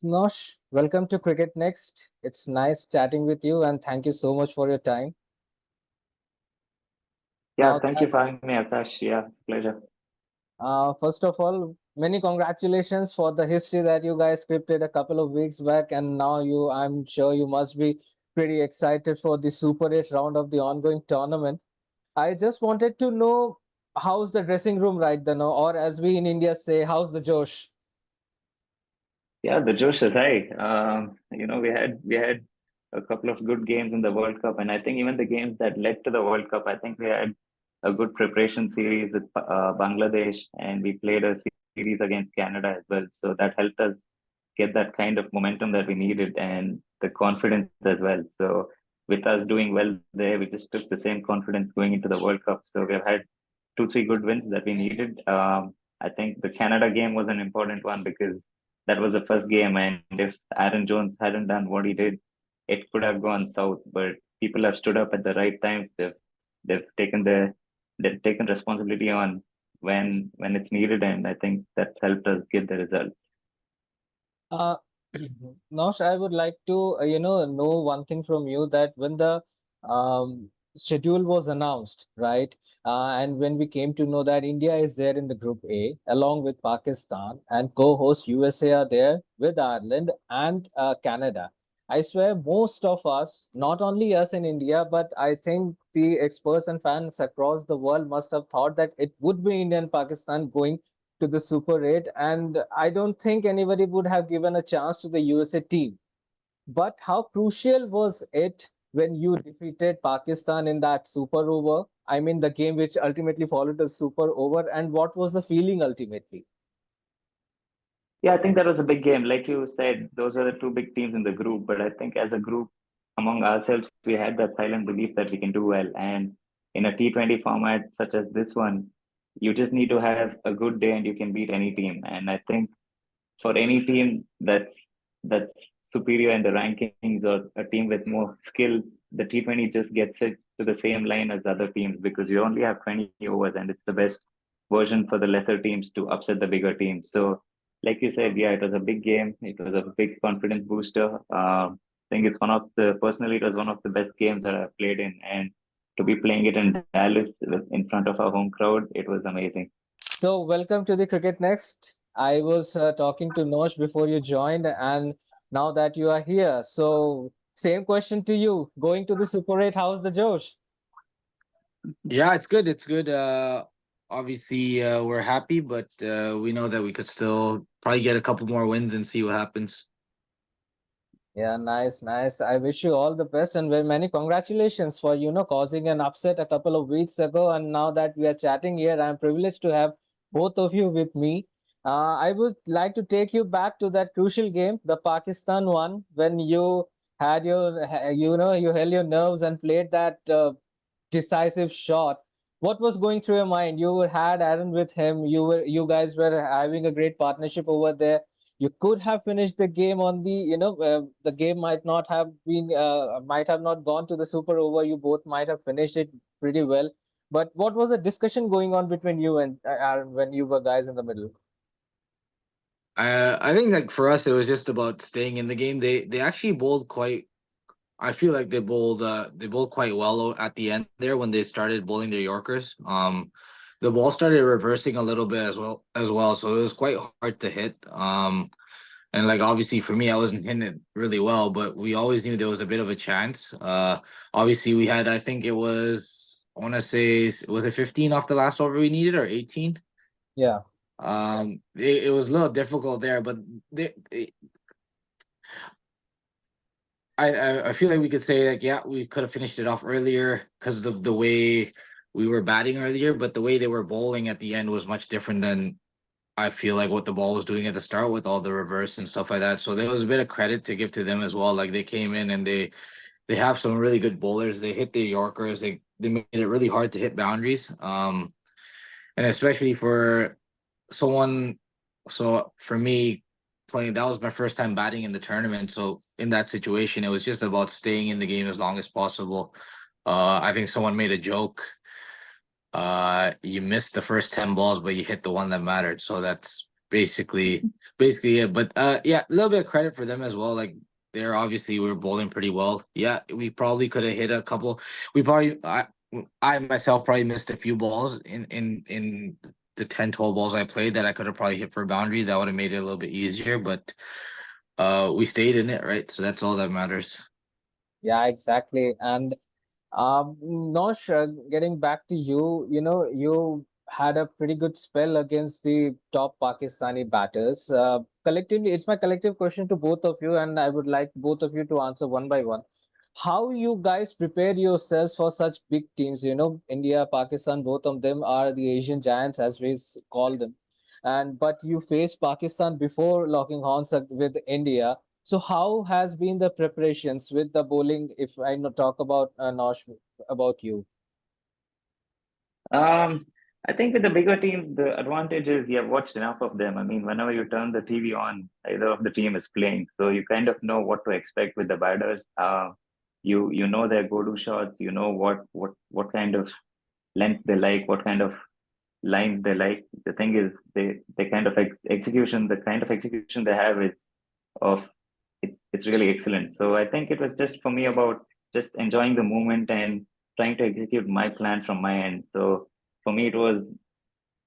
Nosh, welcome to Cricket Next. It's nice chatting with you and thank you so much for your time. Yeah, Now, thank you for having me, Akash. Yeah, pleasure. first of all, many congratulations for the history that you guys scripted a couple of weeks back, and now I'm sure you must be pretty excited for the Super 8 round of the ongoing tournament. I just wanted to know how's the dressing room right now, or as we in India say, how's the Josh? Yeah, the Josh is high. We had a couple of good games in the World Cup, and I think even the games that led to the World Cup, I think we had a good preparation series with Bangladesh, and we played a series against Canada as well. So that helped us get that kind of momentum that we needed and the confidence as well. So with us doing well there, we just took the same confidence going into the World Cup. So we've had two, three good wins that we needed. I think the Canada game was an important one because that was the first game, and if Aaron Jones hadn't done what he did, it could have gone south. But people have stood up at the right times. They've taken they've taken responsibility on when it's needed, and I think that's helped us get the results. Uh, Nosh, I would like to, know one thing from you that when the schedule was announced, right, and when we came to know that India is there in the Group A along with Pakistan and co-host USA are there with Ireland and Canada. I swear most of us, not only us in India, but I think the experts and fans across the world must have thought that it would be India and Pakistan going to the Super 8, and I don't think anybody would have given a chance to the USA team. But how crucial was it when you defeated Pakistan in that super over? I mean, the game which ultimately followed the super over, and what was the feeling ultimately? Yeah, I think that was a big game. Like you said, those were the two big teams in the group. But I think as a group, among ourselves, we had that silent belief that we can do well. And in a T20 format such as this one, you just need to have a good day and you can beat any team. And I think for any team that's superior in the rankings or a team with more skills, the T20 just gets it to the same line as other teams because you only have 20 overs and it's the best version for the lesser teams to upset the bigger teams. So, like you said, yeah, it was a big game. It was a big confidence booster. I think it's personally, it was one of the best games that I've played in. And to be playing it in Dallas in front of our home crowd, it was amazing. So, welcome to the Cricket Next. I was talking to Nosh before you joined, and now that you are here, so same question to you. Going to the Super 8, how's the Josh? Yeah, it's good. It's good. Obviously, we're happy, but we know that we could still probably get a couple more wins and see what happens. Yeah, nice, nice. I wish you all the best and very many congratulations for, causing an upset a couple of weeks ago. And now that we are chatting here, I'm privileged to have both of you with me. I would like to take you back to that crucial game, the Pakistan one, when you had you held your nerves and played that decisive shot. What was going through your mind? You had Aaron with him. You guys were having a great partnership over there. You could have finished the game on the game might have not gone to the super over. You both might have finished it pretty well. But what was the discussion going on between you and Aaron when you were guys in the middle? I think like for us, it was just about staying in the game. They actually bowled quite. I feel like they bowled quite well at the end there when they started bowling their Yorkers. The ball started reversing a little bit as well, so it was quite hard to hit. And like obviously for me, I wasn't hitting it really well, but we always knew there was a bit of a chance. Obviously we had, I think it was, I want to say, was it 15 off the last over we needed or 18? Yeah. It was a little difficult there, but I feel like we could say like yeah, we could have finished it off earlier because of the way we were batting earlier, but the way they were bowling at the end was much different than I feel like what the ball was doing at the start with all the reverse and stuff like that. So there was a bit of credit to give to them as well. Like they came in and they have some really good bowlers. They hit their Yorkers. They made it really hard to hit boundaries. And especially for someone. So for me, playing that was my first time batting in the tournament. So in that situation, it was just about staying in the game as long as possible. I think someone made a joke. You missed the first 10 balls, but you hit the one that mattered. So that's basically basically it. But yeah, a little bit of credit for them as well. Like they're obviously we were bowling pretty well. Yeah, we probably could have hit a couple. We probably I myself probably missed a few balls in the 10, 12 balls I played that I could have probably hit for a boundary. That would have made it a little bit easier, but we stayed in it, right? So that's all that matters. Yeah, exactly. And Nosh, getting back to you, you had a pretty good spell against the top Pakistani batters. Collectively, it's my collective question to both of you, and I would like both of you to answer one by one. How you guys prepare yourselves for such big teams? India, Pakistan, both of them are the Asian giants, as we call them. And but you faced Pakistan before locking horns with India. So how has been the preparations with the bowling? If I know talk about Nosh, about you. Um, I think with the bigger teams, the advantage is you have watched enough of them. I mean, whenever you turn the TV on, either of the team is playing, so you kind of know what to expect with the batters. You know their go-to shots. You know what kind of length they like, what kind of lines they like. The thing is, they kind of execution, the kind of execution they have is of it's really excellent. So I think it was just for me about just enjoying the moment and trying to execute my plan from my end. So for me, it was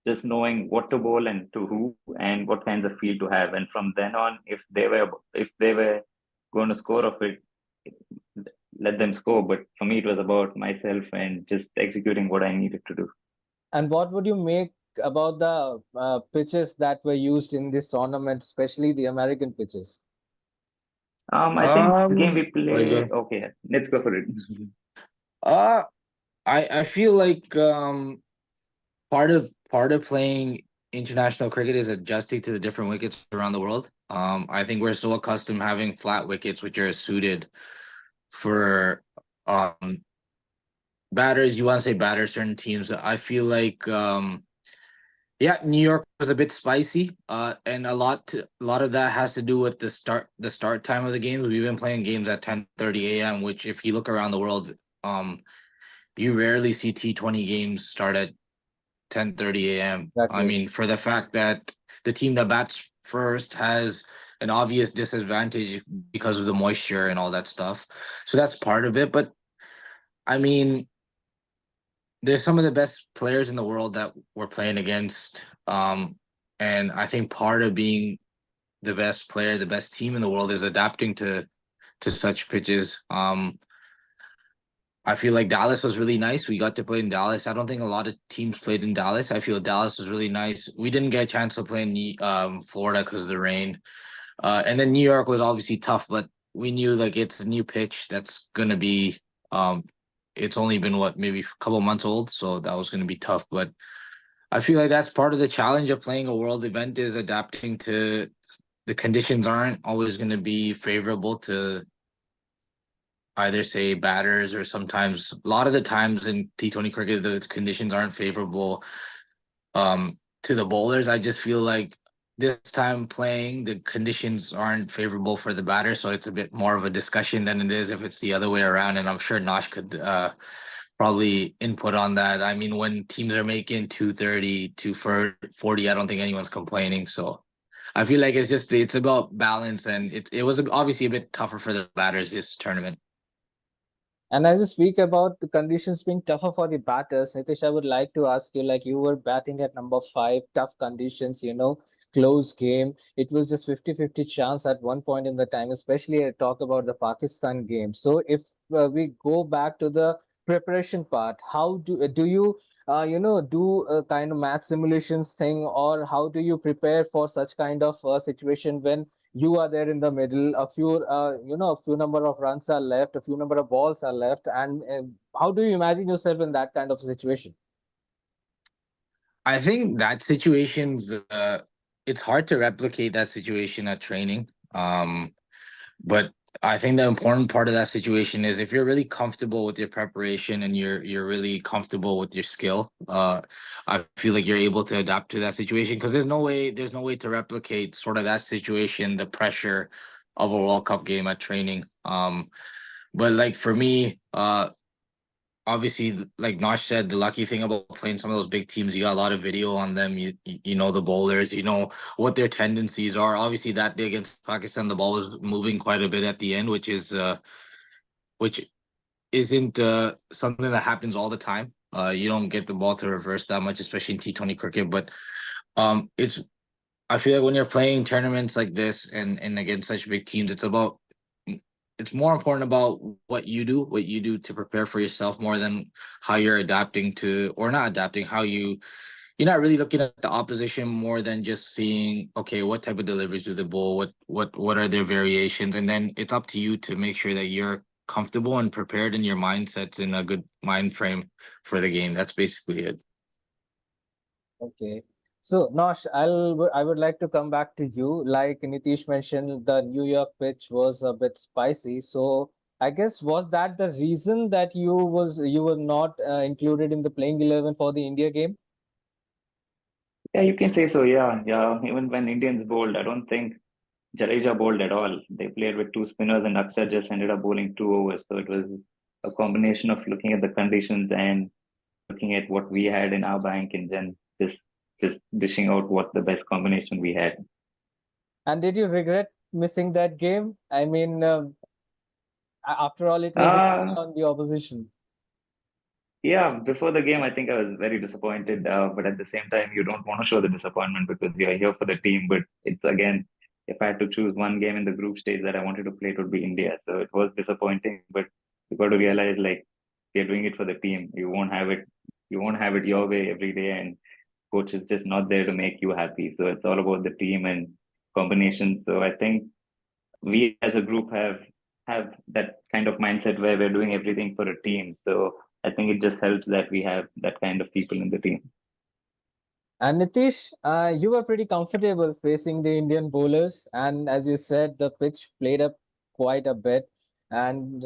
just knowing what to bowl and to who and what kinds of field to have. And from then on, if they were going to score of it, let them score. But for me, it was about myself and just executing what I needed to do. And what would you make about the pitches that were used in this tournament, especially the American pitches? I think the game we Like play. Okay, let's go for it. uh I feel like part of playing international cricket is adjusting to the different wickets around the world. I think we're so accustomed having flat wickets which are suited for um batters. You want to say batters, certain teams. I feel like yeah, New York was a bit spicy. And a lot of that has to do with the start time of the games. We've been playing games at 10:30 a.m., which if you look around the world, you rarely see T20 games start at 10:30 a.m. I Exactly. mean, for the fact that the team that bats first has an obvious disadvantage because of the moisture and all that stuff. So that's part of it. But I mean, there's some of the best players in the world that we're playing against. And I think part of being the best player, the best team in the world is adapting to such pitches. I feel like Dallas was really nice. We got to play in Dallas. I don't think a lot of teams played in Dallas. I feel Dallas was really nice. We didn't get a chance to play in Florida because of the rain. And then New York was obviously tough, but we knew like it's a new pitch that's gonna be um it's only been what maybe a couple months old, so that was gonna be tough. But I feel like that's part of the challenge of playing a world event is adapting to the conditions aren't always gonna be favorable to either say batters or sometimes a lot of the times in T20 cricket the conditions aren't favorable to the bowlers. I just feel like this time playing the conditions aren't favorable for the batter, so it's a bit more of a discussion than it is if it's the other way around. And I'm sure Nosh could probably input on that. I mean, when teams are making 230, 240, I don't think anyone's complaining. So I feel like it's about balance, and it was obviously a bit tougher for the batters this tournament. And as you speak about the conditions being tougher for the batters, Nitish, I would like to ask you, like you were batting at number five, tough conditions, close game. It was just 50-50 chance at one point in the time, especially I talk about the Pakistan game. So if we go back to the preparation part, how do you do a kind of math simulations thing, or how do you prepare for such kind of situation when you are there in the middle, a few number of runs are left, a few number of balls are left, and how do you imagine yourself in that kind of situation? I think that situation's it's hard to replicate that situation at training. But I think the important part of that situation is if you're really comfortable with your preparation and you're really comfortable with your skill, I feel like you're able to adapt to that situation because there's no way to replicate sort of that situation, the pressure of a World Cup game at training. But like for me, obviously, like Nosh said, the lucky thing about playing some of those big teams, you got a lot of video on them. You know the bowlers, you know what their tendencies are. Obviously, that day against Pakistan, the ball was moving quite a bit at the end, which isn't something that happens all the time. You don't get the ball to reverse that much, especially in T20 cricket. But it's I feel like when you're playing tournaments like this and against such big teams, it's more important about what you do to prepare for yourself more than how you're adapting to or not adapting, how you're not really looking at the opposition more than just seeing, okay, what type of deliveries do they bowl, what are their variations, and then it's up to you to make sure that you're comfortable and prepared in your mindsets in a good mind frame for the game. That's basically it. Okay. So, Nosh, I would like to come back to you. Like Nitish mentioned, the New York pitch was a bit spicy. So, I guess was that the reason that you were not included in the playing 11 for the India game? Yeah, you can say so. Yeah, yeah. Even when Indians bowled, I don't think Jadeja bowled at all. They played with two spinners, and Akshar just ended up bowling 2 overs. So it was a combination of looking at the conditions and looking at what we had in our bank, and then just dishing out what the best combination we had. And did you regret missing that game? I mean, after all, it was Uh, on the opposition. yeah, before the game, I think I was very disappointed. But at the same time, you don't want to show the disappointment because you're here for the team. But it's again, if I had to choose one game in the group stage that I wanted to play, it would be India. So it was disappointing, but you got to realize like you're doing it for the team. You won't have it your way every day, and coach is just not there to make you happy. So it's all about the team and combination. So I think we as a group have that kind of mindset where we're doing everything for a team. So I think it just helps that we have that kind of people in the team. And Nitish, you were pretty comfortable facing the Indian bowlers, and as you said, the pitch played up quite a bit. And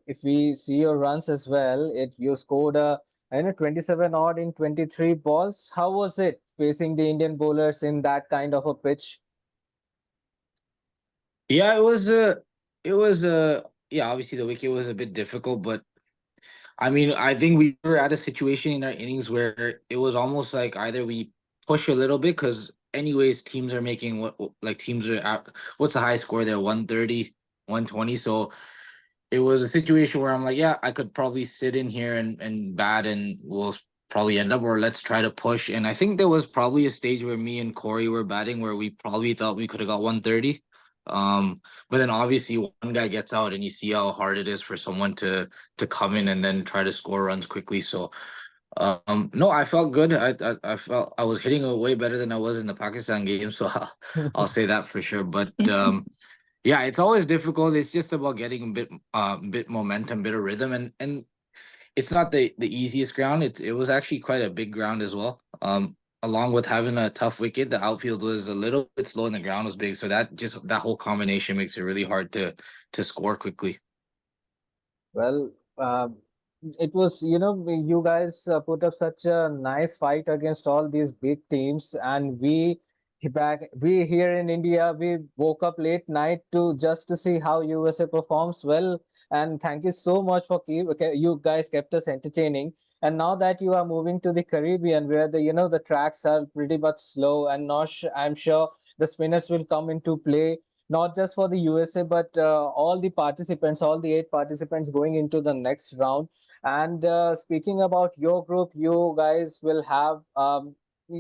if we see your runs as well, it you scored a 27 odd in 23 balls. How was it facing the Indian bowlers in that kind of a pitch? Yeah, it was yeah, obviously the wicket was a bit difficult, but I mean, I think we were at a situation in our innings where it was almost like either we push a little bit because anyways teams are making like teams are at, what's the high score there, 130, 120. So it was a situation where I'm like, yeah, I could probably sit in here and bat and we'll probably end up, or let's try to push. And I think there was probably a stage where me and Corey were batting where we probably thought we could have got 130. But then obviously one guy gets out and you see how hard it is for someone to come in and then try to score runs quickly. So no, I felt good. I felt I was hitting it way better than I was in the Pakistan game. So I'll say that for sure. But yeah, it's always difficult. It's just about getting bit momentum, bit of rhythm, and it's not the easiest ground. It was actually quite a big ground as well. Along with having a tough wicket, the outfield was a little bit slow and the ground was big, so that whole combination makes it really hard to score quickly. Well, it was, you guys put up such a nice fight against all these big teams, and we here in India, we woke up late night to just to see how USA performs well. And thank you so much for you guys kept us entertaining. And now that you are moving to the Caribbean, where the tracks are pretty much slow, and not, I'm sure the spinners will come into play not just for the USA, but all the participants, all the 8 participants going into the next round. And speaking about your group, you guys will have,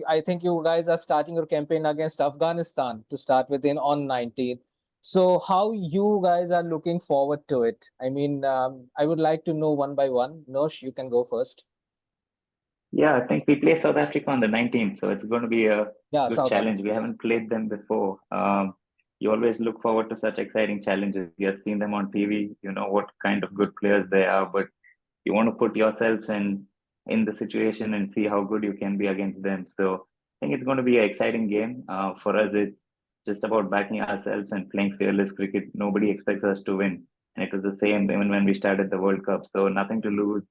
I think you guys are starting your campaign against Afghanistan to start with in on 19th. So how you guys are looking forward to it? I mean, I would like to know one by one. Nosh, you can go first. Yeah, I think we play South Africa on the 19th, so it's going to be a Yeah, good South challenge. Africa. We haven't played them before. You always look forward to such exciting challenges. You have seen them on TV, you know what kind of good players they are, but you want to put yourselves in the situation and see how good you can be against them. So I think it's going to be an exciting game. For us, it's just about backing ourselves and playing fearless cricket. Nobody expects us to win, and it was the same even when we started the World Cup. So nothing to lose,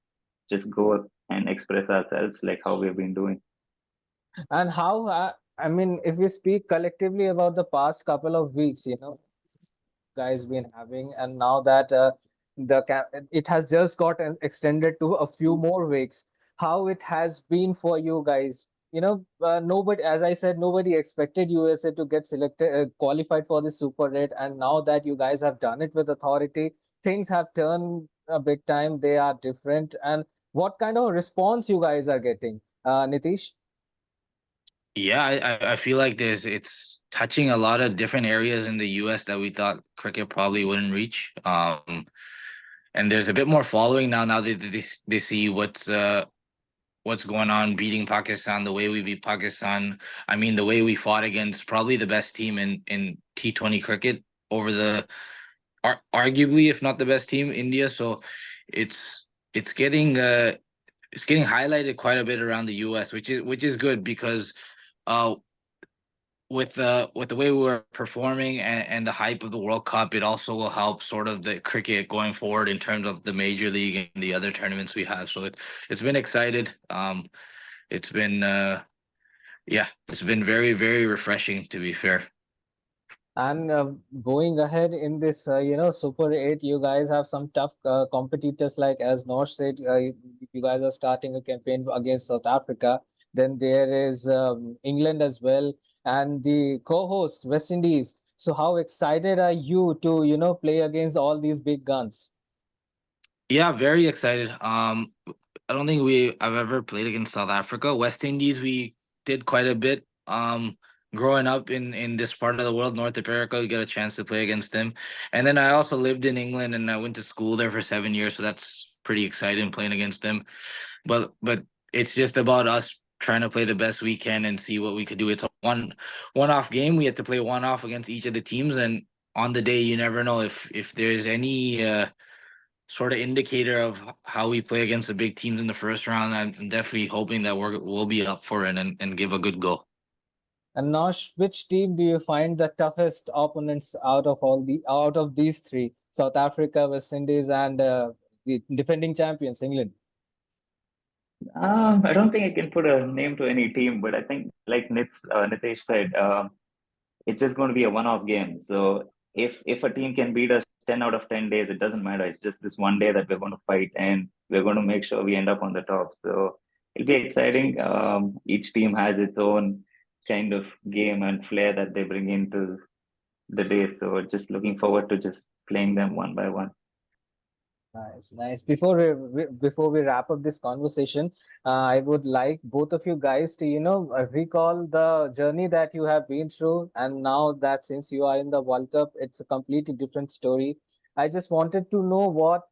just go and express ourselves like how we've been doing. And how, I mean, if we speak collectively about the past couple of weeks, guys been having, and now that it has just got extended to a few more weeks. How it has been for you guys? Nobody, as I said, nobody expected USA to get selected, qualified for the Super 8, and now that you guys have done it with authority, things have turned a big time. They are different. And what kind of response you guys are getting, Nitish? Yeah, I feel like it's touching a lot of different areas in the US that we thought cricket probably wouldn't reach. And there's a bit more following now that they see what's going on beating Pakistan, the way we beat Pakistan. I mean, the way we fought against probably the best team in T20 cricket over arguably, if not the best team, India. So it's getting it's getting highlighted quite a bit around the US, which is good because uh with the way we were performing and the hype of the World Cup, it also will help sort of the cricket going forward in terms of the major league and the other tournaments we have. So it's been excited. It's been yeah, it's been very, very refreshing to be fair. And going ahead in this, Super 8, you guys have some tough competitors, like as North said, you guys are starting a campaign against South Africa. Then there is England as well, and the co-host West Indies. So how excited are you to, play against all these big guns? Yeah, very excited. I don't think I've ever played against South Africa. West Indies, we did quite a bit. Growing up in this part of the world, North America, we got a chance to play against them. And then I also lived in England and I went to school there for 7 years, so that's pretty exciting playing against them. But it's just about us trying to play the best we can and see what we could do. It's a one off game. We had to play one off against each of the teams, and on the day, you never know if there's any sort of indicator of how we play against the big teams in the first round. I'm definitely hoping that we'll be up for it and give a good go. And Nosh, which team do you find the toughest opponents out of these three? South Africa, West Indies, and the defending champions, England. I don't think I can put a name to any team, but I think, like Nitesh said, it's just going to be a one-off game. So if a team can beat us 10 out of 10 days, it doesn't matter. It's just this one day that we're going to fight, and we're going to make sure we end up on the top. So it'll be exciting. Each team has its own kind of game and flair that they bring into the day. So just looking forward to just playing them one by one. Nice, nice. Before we wrap up this conversation, I would like both of you guys to, recall the journey that you have been through, and now that since you are in the World Cup, it's a completely different story. I just wanted to know what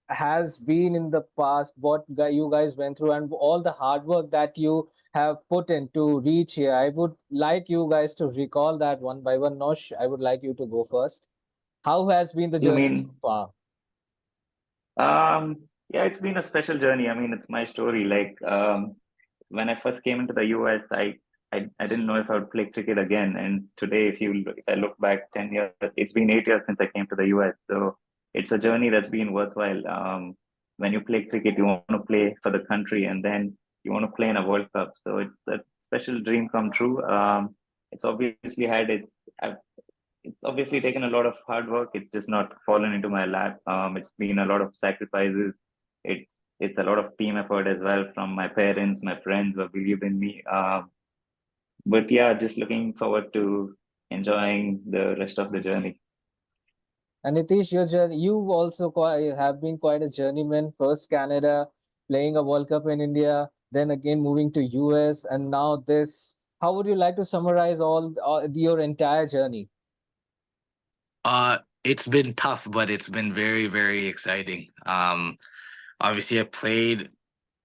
has been in the past, what you guys went through, and all the hard work that you have put in to reach here. I would like you guys to recall that one by one. Nosh, I would like you to go first. How has been the You journey mean so far? Yeah, it's been a special journey. I mean, it's my story. Like, when I first came into the US, I didn't know if I would play cricket again. And today, if I look back 10 years, it's been 8 years since I came to the US. So it's a journey that's been worthwhile. When you play cricket, you want to play for the country, and then you want to play in a World Cup. So it's a special dream come true. It's obviously had its it's obviously taken a lot of hard work. It's just not fallen into my lap. It's been a lot of sacrifices. It's a lot of team effort as well from my parents, my friends who believe in me. But yeah, just looking forward to enjoying the rest of the journey. And Nitish, your journey, you also have been quite a journeyman. First Canada, playing a World Cup in India, then again moving to US, and now this. How would you like to summarize your entire journey? It's been tough, but it's been very, very exciting. Obviously I played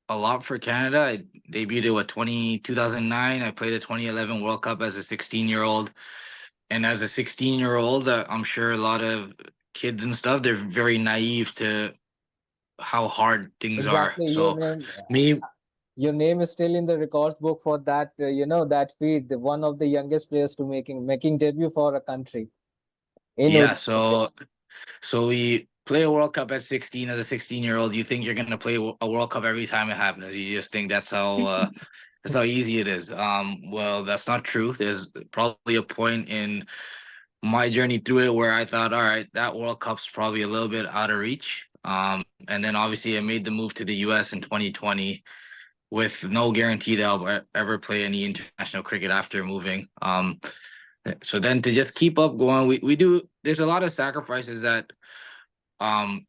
a lot for Canada. I debuted at 2009. I played the 2011 World Cup as a 16-year-old. And as a 16-year-old, I'm sure a lot of kids and stuff, they're very naive to how hard things are. Exactly, So me, your name is still in the records book for that. That feat, one of the youngest players to making debut for a country in yeah, ODI. so we play a World Cup at 16 as a 16-year-old. You think you're gonna play a World Cup every time it happens. You just think that's how easy it is. Well, that's not true. There's probably a point in my journey through it where I thought, all right, that World Cup's probably a little bit out of reach. And then obviously I made the move to the US in 2020 with no guarantee that I'll ever play any international cricket after moving. So then to just keep up going, we do, there's a lot of sacrifices that um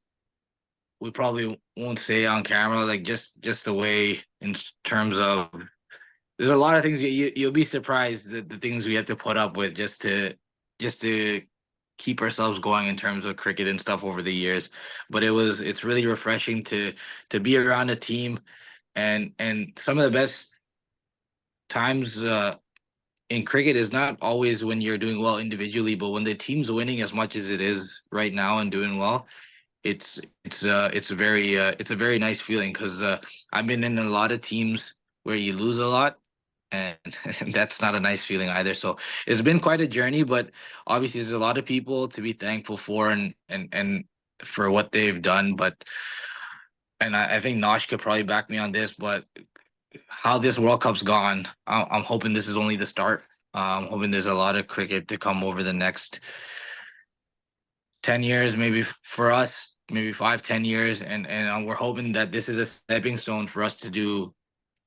we probably won't say on camera, like just the way in terms of there's a lot of things you'll be surprised that the things we have to put up with just to keep ourselves going in terms of cricket and stuff over the years. But it's really refreshing to be around a team and some of the best times in cricket is not always when you're doing well individually, but when the team's winning as much as it is right now and doing well, it's a very nice feeling because I've been in a lot of teams where you lose a lot, and that's not a nice feeling either. So it's been quite a journey, but obviously there's a lot of people to be thankful for and for what they've done. But and I think Nosh could probably back me on this, but how this World Cup's gone, I'm hoping this is only the start. I'm hoping there's a lot of cricket to come over the next 10 years, maybe for us, maybe 5, 10 years. And we're hoping that this is a stepping stone for us to do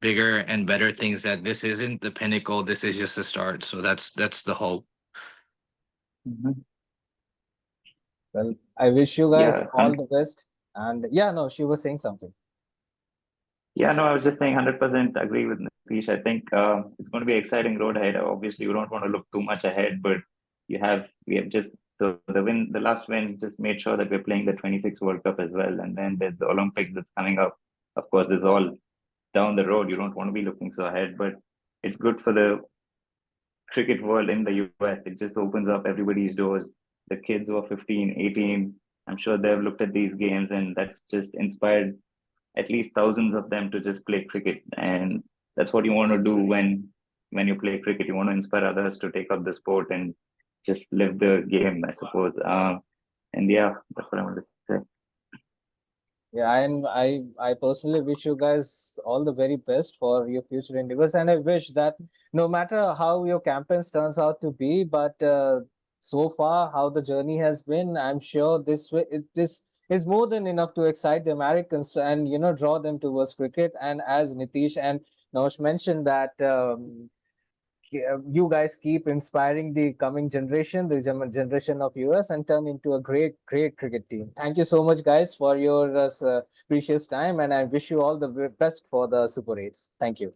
bigger and better things, that this isn't the pinnacle, this is just a start. So that's the hope. Mhm. Well, I wish you guys Yeah, all the best. And yeah, no, she was saying something. yeah, no, I was just saying 100% agree with Nitish. I think it's going to be an exciting road ahead. Obviously, you don't want to look too much ahead, but we have just the last win just made sure that we're playing the 26 World Cup as well. And then there's the Olympics that's coming up. Of course, there's all down the road. You don't want to be looking so ahead, but it's good for the cricket world in the US. It just opens up everybody's doors. The kids who are 15, 18, I'm sure they've looked at these games and that's just inspired at least thousands of them to just play cricket. And that's what you want to do when you play cricket. You want to inspire others to take up the sport and just live the game, I suppose. And yeah, that's what I want to say. Yeah, and I personally wish you guys all the very best for your future endeavors, and I wish that no matter how your campaigns turns out to be, but so far how the journey has been, I'm sure this is more than enough to excite the Americans and draw them towards cricket. And as Nitish and Nosh mentioned that you guys keep inspiring the coming generation, the generation of US, and turn into a great, great cricket team. Thank you so much, guys, for your precious time, and I wish you all the best for the Super 8s. Thank you.